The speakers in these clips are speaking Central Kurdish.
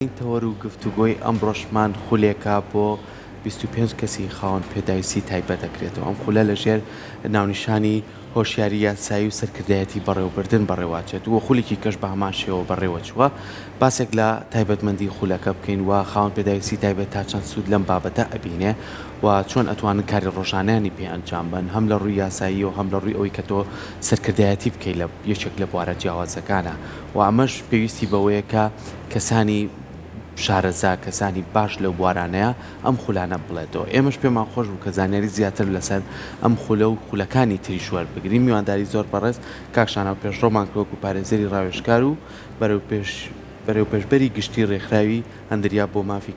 تەوەر و گفتوگۆی ئەمڕۆژمان خولێکە بۆ 25 کەسی خاوەن پێداویستی تایبەت دەکرێتەوە. ئەم خولە لەژێر ناونیشانی هۆشیاری یاسایی و سەرکردایەتی بەڕێوەبردن بەڕێواچێت و خولێکی کەش بە هەمان شێوە بەڕێوە چووە. باسێک لە تایبەتمەندی خولەکە بکەین و خاوەن پێداویستی تایبەت تا چەند سوود لەم بابەتە ئەبینێ و چۆن ئەتوانن کاری ڕۆژانیانی پێ ئەنجام بن، هەم لە ڕووی یاسایی و هەم لە ڕووی ئەوەی کە تۆ سەرکردایەتی بکەیت لە یەکێک لە بوارە جیاوازەکانە و ئەمەش پێویستی بەوەیە کە کەسانی شارەزا کەسانی باش لەو بوارانەیە ئەم خولانە بڵێتەوە. ئێمەش پێمان خۆش بوو کە زانیاری زیاتر لەسەر ئەم خولە و خولەکانی تری شوەر بگرین. میوانداری زۆر بەڕێز کاکشانە و پێشڕۆمان کۆک و پارێزەری ڕاوێژکار و بەرەو پێشبەری گشتی ڕێکخراوی هەندریا بۆ مافی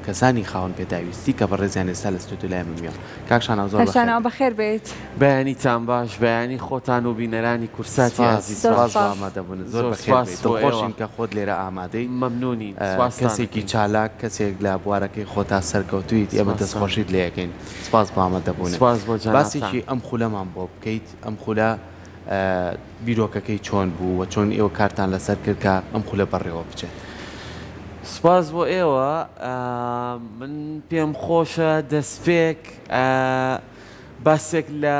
کەسانی خاوەن پێداویستی کە بەڕێزیان ئێستا لە ستۆدیۆ لای من میوە. کاکشانە زۆر بەخێر بێت. بەیانیتان باش، بەیانی خۆتان و بینەرانی کورساتی عزیز سپاس بە ئامادەبوون. زۆر بەخێر بێت. دڵخۆشین کە خۆت لێرە ئامادەی. مەمنونی. کەسێکی چالاک، کەسێک لە بوارەکەی خۆتا سەرکەوتویت، ئێمە دەستخۆشیت لێ یەکەین. سپاس بە ئامادەبوونت. سپاس بۆ جەنابتان. باسێکی ئەم خولەمان بۆ بکەیت. ئەم خولە بیرۆکەکەی چۆن بوو و چۆن ئێوە کارتان لەسەر کرد کە ئەم خولە بەڕێوە بچێت. سپاس بۆ ئێوە. من پێم خۆشە دەستپێک باسێک لە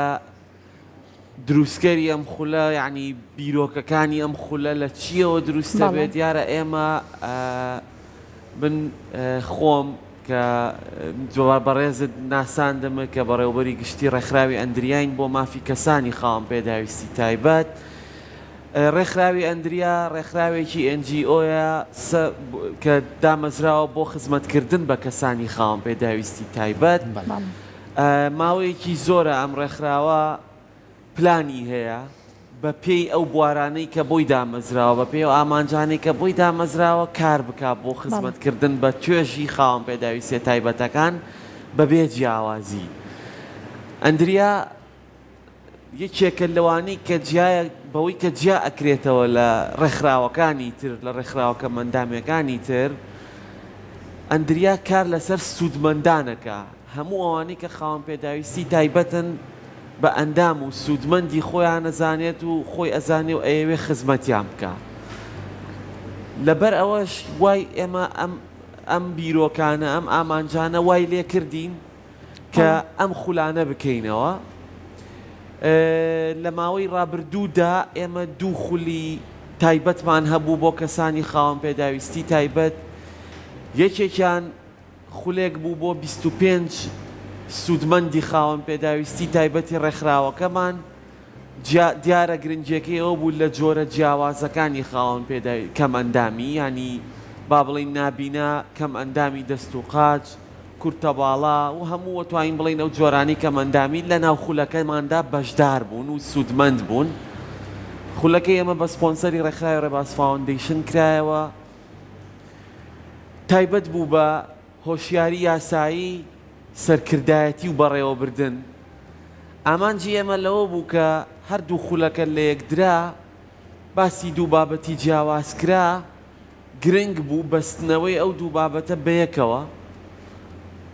دروستکەری ئەم خولە، یعنی بیرۆکەکانی ئەم خولە لە چیەوە دروستە بێت. یارە ئێمە من خۆم کە جواب بەڕێزت ناساندمە کە بەڕێوەبەری گشتی ڕێکخراوی ئەندریاین بۆ مافی کەسانی خاوەن پێداویستی تایبەت. ڕێکخراوی ئەندریا ڕێکخراوێکی NGOیە کە دامەزراوە بۆ خزمەتکردن بە کەسانی خاوەن پێداویستی تایبەت. ماوەیەکی زۆرە ئەم ڕێکخراوە پلانی هەیە بە پێی ئەو بوارانەی کە بۆی دامەزراوە، بە پێی ئەو ئامانجانەی کە بۆی دامەزراوە کار بکات بۆ خزمەتکردن بە توێژی خاوەن پێداویستی تایبەتەکان بەبێ جیاوازی. ئەندریا یەکێکە لەوانەی کە بەوەی کە جیا ئەکرێتەوە لە ڕێکخراوەکانی تر، لە ڕێکخراوەکە مەندامەکانی تر، ئەندریا کار لەسەر سوودمەندانەکە. هەموو ئەوانەی کە خاوەن پێداویستی تایبەتن بە ئەندام و سوودمەندی خۆیان ئەزانێت و خۆی ئەزانێ و ئەیەوێ خزمەتیان بکە. لەبەر ئەوەش وای ئێمە ئەم بیرۆکانە، ئەم ئامانجانە وای لێ کردین کە ئەم خولانە بکەینەوە. لە ماوەی ڕابردوودا ئێمە دوو خولی تایبەتمان هەبوو بۆ کەسانی خاوەن پێداویستی تایبەت. یەکێکیان خولێک بوو بۆ 25 سوودمەندی خاوەن پێداویستی تایبەتی ڕێکخراوەکەمان. دیارە گرنگیەکەی ئەوە بوو لە جۆرە جیاوازەکانی خاوەن کەم ئەندامی، ینی با بڵین نابینە، کەم ئەندامی دەست و قاچ، کورتە باڵا و هەموو توانین بڵین ئەو جۆرانی کەم ئەندامی لە ناو خولەکەماندا بەشدار بوون و سوودمەند بوون. خولەکەی ئێمە بە سپۆنسەری ڕێکخراوی ڕێباز فاوندیشن کرایەوە. تایبەت بوو بە هۆشیاری یاسایی، سەرکردایەتی و بەڕێوەبردن. ئامانجی ئێمە لەوە بوو کە هەردوو خولەکە لە یەکدرا باسی دوو بابەتی جیاواز کرا، گرنگ بوو بەستنەوەی ئەو دوو بابەتە بەیەکەوە.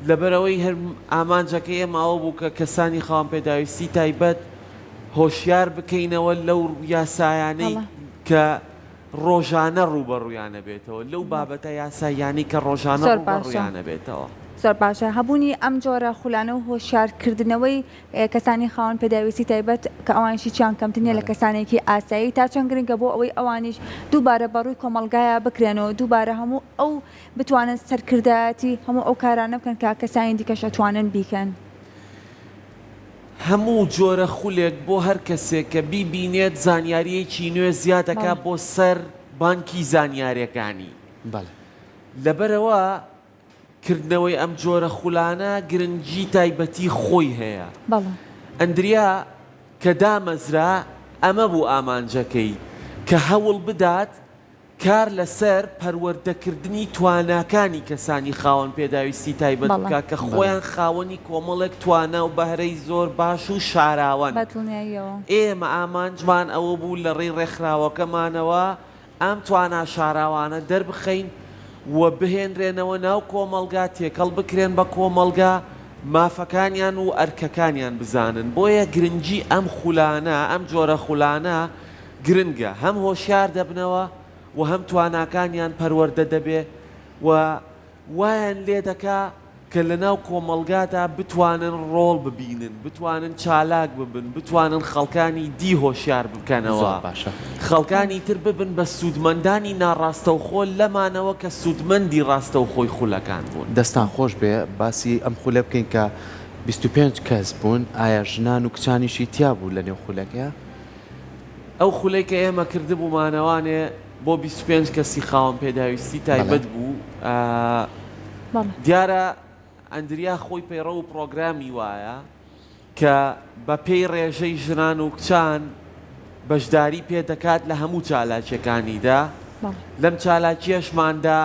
لەبەرەوەی هەر ئامانجەکە ئێمە ئەوە بوو کە کەسانی خاوەن پێداویستی تایبەت هۆشیار بکەینەوە لەو یاسایانەی کە ڕۆژانە ڕوبەڕوویانە بێتەوە، لەو بابەتە یاساییانی کە ڕۆژانە ڕوبەڕوویانە بێتەوە. زۆر باشە. هەبوونی ئەم جۆرە خولانە و هۆشیارکردنەوەی کەسانی خاوەن پێداویستی تایبەت کە ئەوانشی چیان کەمترینە لە کەسانێکی ئاسایی تا چەند گرنگە بۆ ئەوەی ئەوانیش دووبارە بەڕووی کۆمەڵگایە بکرێنەوە، دووبارە هەموو ئەو بتوانن سەرکردایەتی هەموو ئەو کارانە بکەن کە کەسانی دیکەش ئەتوانن بیکەن. هەموو جۆرە خولێک بۆ هەر کەسێک کە بیبینێت زانیاریەکی نوێ زیادەکە بۆ سەر بانکی زانیاریەکانی. لەبەرەوە کردنەوەی ئەم جۆرە خولانە گرنگی تایبەتی خۆی هەیە. ئەندریا کە دامەزرا ئەمە بوو ئامانجەکەی کە هەوڵ بدات کار لەسەر پەروەردەکردنی تواناکانی کەسانی خاوەن پێداویستی تایبەت بکە کە خۆیان خاوەنی کۆمەڵێک توانە و بەهرەی زۆر باش و شاراون. ئێمە ئامانجمان ئەوە بوو لە ڕێی ڕێکخراوەکەمانەوە ئەم توانە شاراوانە دەربخەین و بهێنرێنەوە ناو کۆمەڵگا، تێکەڵ بکرێن بە کۆمەڵگا، مافەکانیان و ئەرکەکانیان بزانن. بۆیە گرنگی ئەم خولانە، ئەم جۆرە خولانە گرنگە، هەم هۆشیار دەبنەوە و هەم تواناکانیان پەروەردە دەبێ و وایان لێ دەکا کە لە ناو کۆمەڵگادا بتوانن ڕۆڵ ببینن، بتوانن چالاک ببن، بتوانن خەڵکانی دی هۆشیار بکەنەوە، خەڵکانی تر ببن بە سوودمەندانی ناڕاستەوخۆ لەمانەوە کە سوودمەندی ڕاستەوخۆی خولەکان بوون. دەستان خۆش بێ باسی ئەم خولە بکەین کە 25 کەس بوون، ئایا ژنان و کچانیشی تیا بوو لە نێو خولەکە؟ ئەو خولەی کە ئێمە کردبوومانەوانێ بۆ 25 کەسی خاوەن پێداویستی تایبەت بوو. دیارە ئەندریا خۆی پەیڕە و پرۆگرامی وایە کە بە پێی ڕێژەی ژنان و کچان بەشداری پێ دەکات لە هەموو چالاکیەکانیدا. لەم چالاکیەشماندا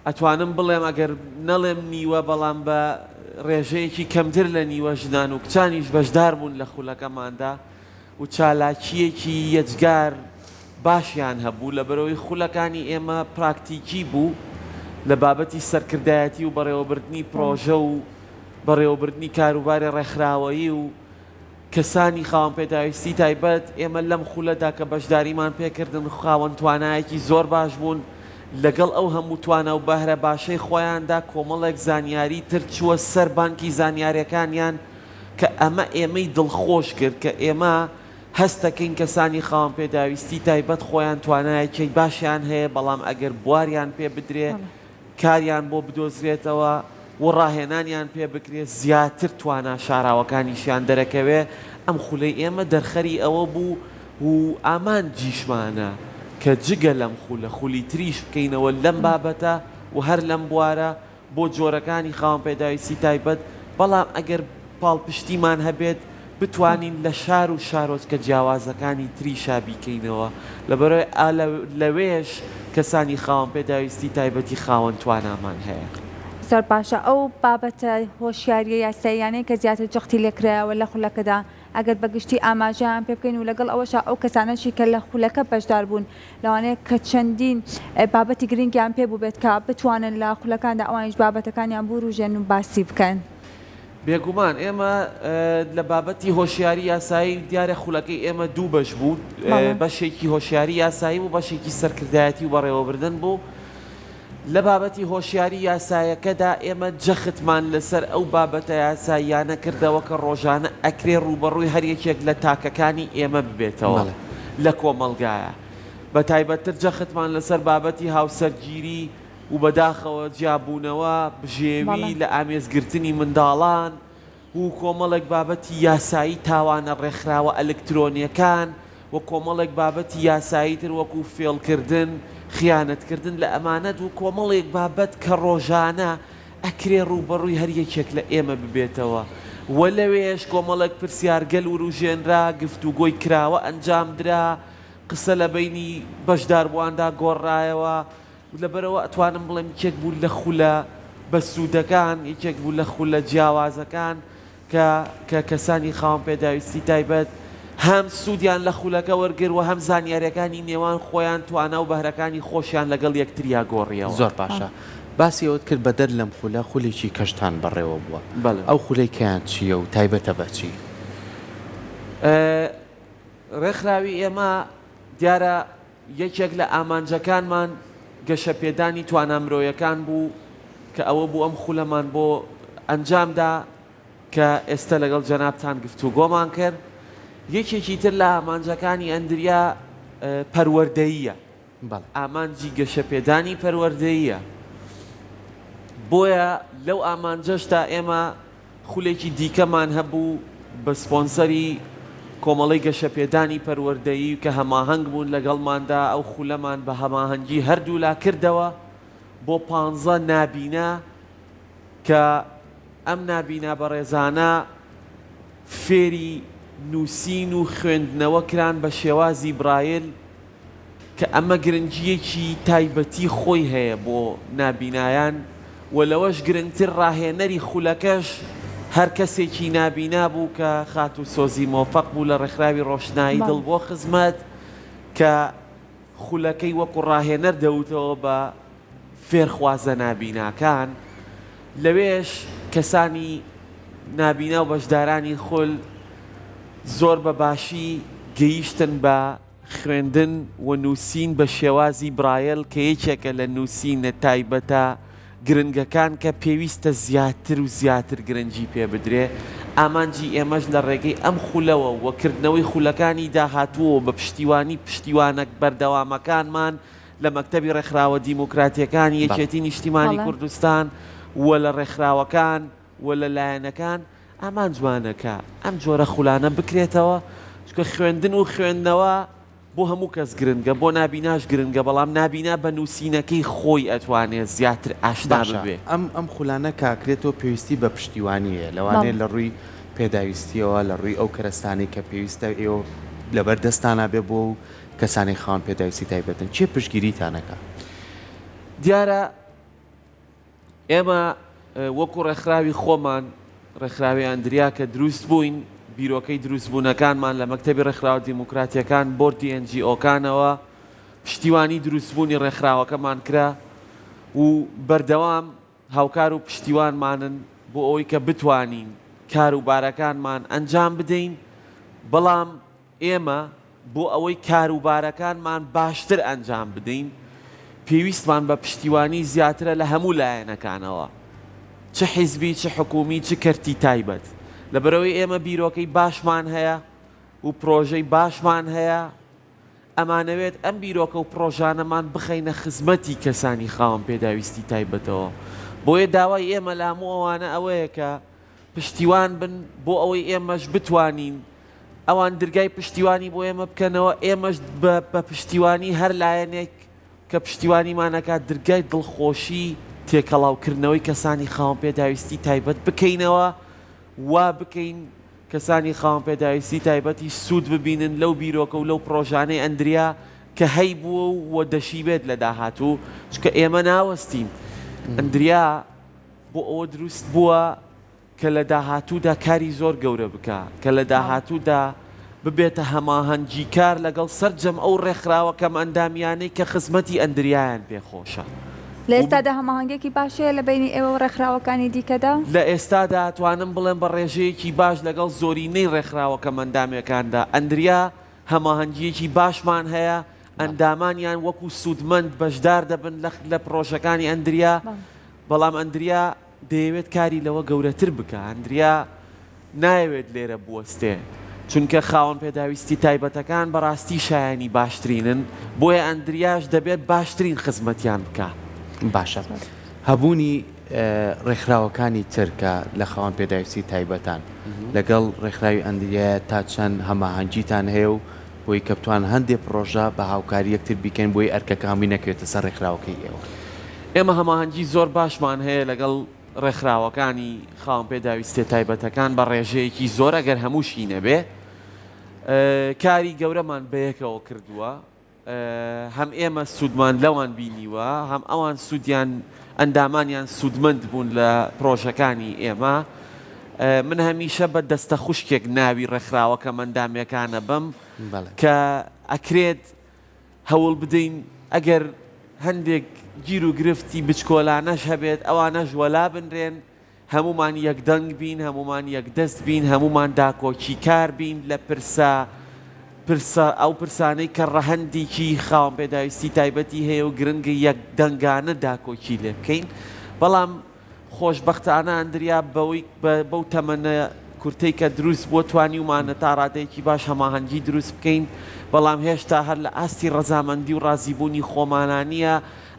ئەتوانم بڵێم ئەگەر نەڵێم نیوە بەڵام بە ڕێژەیەکی کەمتر لە نیوە ژنان و کچانیش بەشدار بوون لە خولەکەماندا و چالاکیەکی یەجگار باشیان هەبوو لە بەرەوەی خولەکانی ئێمە پراکتیکی بوو لە بابەتی سەرکردایەتی و بەڕێوەبردنی پرۆژە و بەڕێوەبردنی کاروباری ڕێکخراوەیی و کەسانی خاوەن پێداویستی تایبەت ئێمە لەم خولەدا کە بەشداریمان پێکردن خاوەن توانایەکی زۆر باش بوون لەگەڵ ئەو هەموو توانە و بەهرە باشەی خۆیاندا کۆمەڵێک زانیاری تر چووە سەر بانکی زانیاریەکانیان کە ئەمە ئێمەی دڵخۆش کرد کە ئێمە هەستەکەین کەسانی خاوەن پێداویستی تایبەت خۆیان توانایەکی باشیان هەیە بەڵام ئەگەر بواریان پێ بدرێ کاریان بۆ بدۆزرێتەوە و ڕاهێنانیان پێ بکرێت زیاتر توانە شاراوەکانیشیان دەرەکەوێ. ئەم خولەی ئێمە دەرخەری ئەوە بوو و ئامان جیشمانە کە جگە لەم خولە خولی تریش بکەینەوە لەم بابەتە و هەر لەم بوارە بۆ جۆرەکانی خاوەن پێداویستی تایبەت، بەڵام ئەگەر پاڵپشتیمان هەبێت بتوانین لە شار و شارۆچکە جیاوازەکانی تریشا بیکەینەوە لەبەرەوەی لەوێش کەسانی خاوەن پێداویستی تایبەتی خاوەن توانامان هەیە. زۆر باشە. ئەو بابەتە هۆشیاریە یاساییانەی کە زیاتر جەختی لێکرایەوە لە خولەکەدا ئەگەر بەگشتی ئاماژەیان پێ بکەین و لەگەڵ ئەوەش ئەو کەسانەشی کە لە خولەکە بەشدار بوون لەوانەیە کە چەندین بابەتی گرنگیان پێ بوو بێت کە بتوانن لە خولەکاندا ئەوانیش بابەتەکانیان بروژێن و باسی بکەن. بێگومان ئێمە لە بابەتی هۆشیاری یاسایی دیارە خولەکەی ئێمە دوو بەش بوو، بەشێکی هۆشیاری یاسایی و بەشێکی سەرکردایەتی و بەڕێوەبردن بوو. لە بابەتی هۆشیاری یاسایەکەدا ئێمە جەختمان لەسەر ئەو بابەتە یاساییانە کردەوە کە ڕۆژانە ئەکرێ ڕوبەڕووی هەریەکێک لە تاکەکانی ئێمە ببێتەوە لە کۆمەڵگایە. بە تایبەتتر جەختمان لەسەر بابەتی هاوسەرگیری و بەداخەوە جیابوونەوە بژێوی لە ئامێزگرتنی منداڵان و کۆمەڵێک بابەتی یاسایی تاوانە ڕێکخراوە ئەلکترۆنیەکان و کۆمەڵێک بابەتی یاسایی تر وەکو فێڵکردن، خیانەتکردن لە ئەمانەت و کۆمەڵێک بابەت کە ڕۆژانە ئەکرێ ڕوبەڕووی هەریەکێک لە ئێمە ببێتەوە. وە لەوێش کۆمەڵێک پرسیارگەل و ڕوژێنرا، گفتوگۆی کراوە ئەنجامدرا، قسە لە بینی بەشداربوواندا گۆڕایەوە. لەبەرەوە ئەتوانم بڵێم یەکێک بوو لە خولە بەسوودەکان، یەکێک بوو لە خولە جیاوازەکان کە کەسانی خاوەن پێداویستی تایبەت هەم سوودیان لە خولەکە وەرگرت و هەم زانیاریەکانی نێوان خۆیان توانە و بەهرەکانی خۆشیان لەگەڵ یەکتریا گۆڕیەوە. زۆر باشە. باسی ئەوت کرد بەدەر لەم خولە خولێکی کەشتان بەڕێوە بووە. ئەو خولەی کیان چییە و تایبەتە بەچی؟ ڕێکخراوی ئێمە دیارە یەکێک لە ئامانجەکانمان گەشەپێدانی توانامرۆیەکان بوو کە ئەوە بوو ئەم خولەمان بۆ ئەنجامدا کە ئێستا لەگەڵ جەنابتان گفتوگۆمان کرد. یەکێکی تر لە ئامانجەکانی ئەندریا پەروەردەییە، ئامانجی گەشەپێدانی پەروەردەییە. بۆیە لەو ئامانجەشدا ئێمە خولێکی دیکەمان هەبوو بە سپۆنسەری کۆمەڵی گەشەپێدانی پەروەردەیی کە هەماهەنگ بوون لەگەڵماندا. ئەو خولەمان بە هەماهەنگی هەردوولا کردەوە بۆ 15 نابینە کە ئەم نابینە بەڕێزانە فێری نووسین و خوێندنەوە کران بە شێوازی برایل کە ئەمە گرنگیەکی تایبەتی خۆی هەیە بۆ نابینایان و لەوەش گرنگتر ڕاهێنەری خولەکەش هەر کەسێکی نابینا بوو کە خات و سۆزی مۆفەق بوو لە ڕێکخراوی ڕۆشنایی دڵ بۆ خزمەت کە خولەکەی وەکو ڕاهێنەر دەوتەوە بە فێرخوازە نابیناکان. لەوێش کەسانی نابینا و بەشدارانی خول زۆر بە باشی گەیشتن بە خوێندن و نووسین بە شێوازی برایل کە یەکێکە لە نووسینە تایبەتە گرنگەکان کە پێویستە زیاتر و زیاتر گرنگی پێ بدرێ ئامانجی ئێمەش لە ڕێگەی ئەم خولەوە وەکردنەوەی خولەکانی داهاتووە بە پشتیوانە بەردەوامەکانمان لە مەکتەبی ڕێکخراوە دیموکراتیەکان یەکێتی نیشتیمانی کوردستان و لە ڕێکخراوەکان و لە لایەنەکان ئامان جوانەکە ئەم جۆرە خولانە بکرێتەوە چکە خوێندن و خوێندنەوە بۆ هەموو کەس گرنگە بۆ نابیناش گرنگە بەڵام نابینا بە نووسینەکەی خۆی ئەتوانێت زیاتر ئاشنا ببێ ئەم خولانە کاکرێتەوە پێویستی بە پشتیوانیە لەوانەیە لە ڕووی پێداویستیەوە لە ڕووی ئەو کەرەستانی کە پێویستە ئێوە لەبەر دەستانە بێ بۆ کەسانی خاوەن پێداویستی تایبەتن چێ پشتگیریتانەکە؟ دیارە ئێمە وەکو ڕێکخراوی خۆمان ڕێکخراوی ئەندریا کە دروست بووین بیرۆکەی دروستبوونەکانمان لە مەکتەبی ڕێکخراوە دیموکراتیەکان بۆردی NGO-کانەوە پشتیوانی دروستبوونی ڕێکخراوەکەمان کرا و بەردەوام هاوکار و پشتیوانمانن بۆ ئەوەی کە بتوانین کاروبارەکانمان ئەنجام بدەین بەڵام ئێمە بۆ ئەوەی کاروبارەکانمان باشتر ئەنجام بدەین پێویستمان بە پشتیوانی زیاترە لە هەموو لایەنەکانەوە چ حیزبی چ حکومی چ کەرتی تایبەت لەبەرەوەی ئێمە بیرۆکەی باشمان هەیە و پرۆژەی باشمان هەیە ئەمانەوێت ئەم بیرۆکە و پرۆژانەمان بخەینە خزمەتی کەسانی خاوەن پێداویستی تایبەتەوە بۆیە داوای ئێمە لە هەموو ئەوانە ئەوەیە کە پشتیوان بن بۆ ئەوەی ئێمەش بتوانین ئەوان دەرگای پشتیوانی بۆ ئێمە بکەنەوە ئێمەش بە پشتیوانی هەر لایەنێک کە پشتیوانیمانەکات دەرگای دڵخۆشی تێکەڵاوکردنەوەی کەسانی خاوەن پێداویستی تایبەت بکەینەوە وا بکەین کەسانی خاوەن پێداویستی تایبەتی سوود ببینن لەو بیرۆکە و لەو پرۆژانەی ئەندریا کە هەی بووە و دەشی بێت لە داهاتوو چکە ئێمە ناوەستین ئەندریا بۆ ئەوە دروست بووە کە لە داهاتوودا کاری زۆر گەورە بکە کە لە داهاتوودا ببێتە هەماهەنگی کار لەگەڵ سەرجەم ئەو ڕێکخراوەکەم ئەندامیانەی کە خزمەتی ئەندریایان پێخۆشە لە ئێستادا هەماهەنگێکی باشەیە لە بینی ئێوە و ڕێکخراوەکانی دیکەدا لە ئێستادا توانم بڵێم بە ڕێژەیەکی باش لەگەڵ زۆرینەی ڕێکخراوەکە ئەندامەکاندا ئەندریا هەماهەنگیەکی باشمان هەیە ئەندامانیان وەکو سوودمەند بەشدار دەبن لە پرۆژەکانی ئەندریا بەڵام ئەندریا دەیەوێت کاری لەوە گەورەتر بکە ئەندریا نایەوێت لێرە بوەستێ چونکە خاوەن پێداویستی تایبەتەکان بەڕاستی شایانی باشترینن بۆیە ئەندریاش دەبێت باشترین خزمەتیان بکە باشە هەبوونی ڕێکخراوەکانی ترکە لە خاوەن پێداویستی تایبەتان لەگەڵ ڕێکخراوی ئەندریە تا چەند هەماهەنگیتان هەیە و بۆی کە بتوان هەندێک پرۆژە بە هاوکاری یەکتر بیکەن بۆی ئەرکەکە هەمووی نەکرێتە سەر ڕێکخراوەکەی ئێوە ئێمە هەماهەنگی زۆر باشمان هەیە لەگەڵ ڕێکخراوەکانی خاوەن پێداویستی تایبەتەکان بە ڕێژەیەکی زۆر ئەگەر هەمووشی نەبێ کاری گەورەمان بەیەکەوە کردووە هەم ئێمە سوودمان لەوان بینیوە هەم ئەوان سوودیان ئەندامانیان سوودمەند بوون لە پرۆژەکانی ئێمە من هەمیشە بە دەستە خوشکێک ناوی ڕێکخراوەکە ئەندامەکانە بم کە ئەکرێت هەوڵ بدەین ئەگەر هەندێک گیر و گرفتی بچکۆلانەش هەبێت ئەوانەش وەلا بنرێن هەمومان یەکدەنگ بین هەمومان یەکدەست بین هەمومان داکۆچی کار بین لە ئەو پرسانەی کە ڕەهەندێکی خاوەن پێداویستی تایبەتی هەیە و گرنگی یەکدەنگانە داکۆچی لێ بکەین بەڵام خۆشبەختانە ئەندریا بەو تەمەنە کورتەی کە دروست بۆ توانیومانە تا ڕادەیەکی باش هەماهەنگی دروست بکەین بەڵام هێشتا هەر لە ئاستی ڕەزامەندی و ڕازیبوونی خۆمانانیە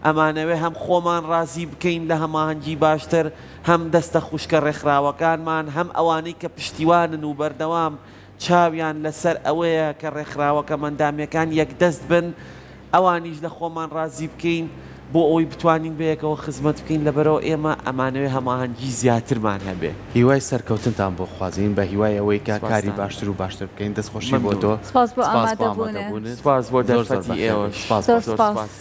ئەمانەوێ هەم خۆمان ڕازی بکەین لە هەماهەنگی باشتر هەم دەستە خوشکە ڕێکخراوەکانمان هەم ئەوانەی کە پشتیوانن و بەردەوام چاویان لەسەر ئەوەیە کە ڕێکخراوەکە ئەندامەکان یەکدەست بن ئەوانیش لە خۆمان ڕازی بکەین بۆ ئەوی بتوانین بەیەکەوە خزمەت بکەین لەبەرەوە ئێمە ئەمانەوێ هەماهەنگی زیاترمان هەبێ هیوای سەرکەوتنتان بۆ خوازیین بە هیوای ئەوەی کە کاری باشتر و باشتر بکەین دەستخۆشی بۆ تۆ سپاس بۆ ئامادەبوونە سپاس بۆ دەرفەتی ئێوە زۆر سپاس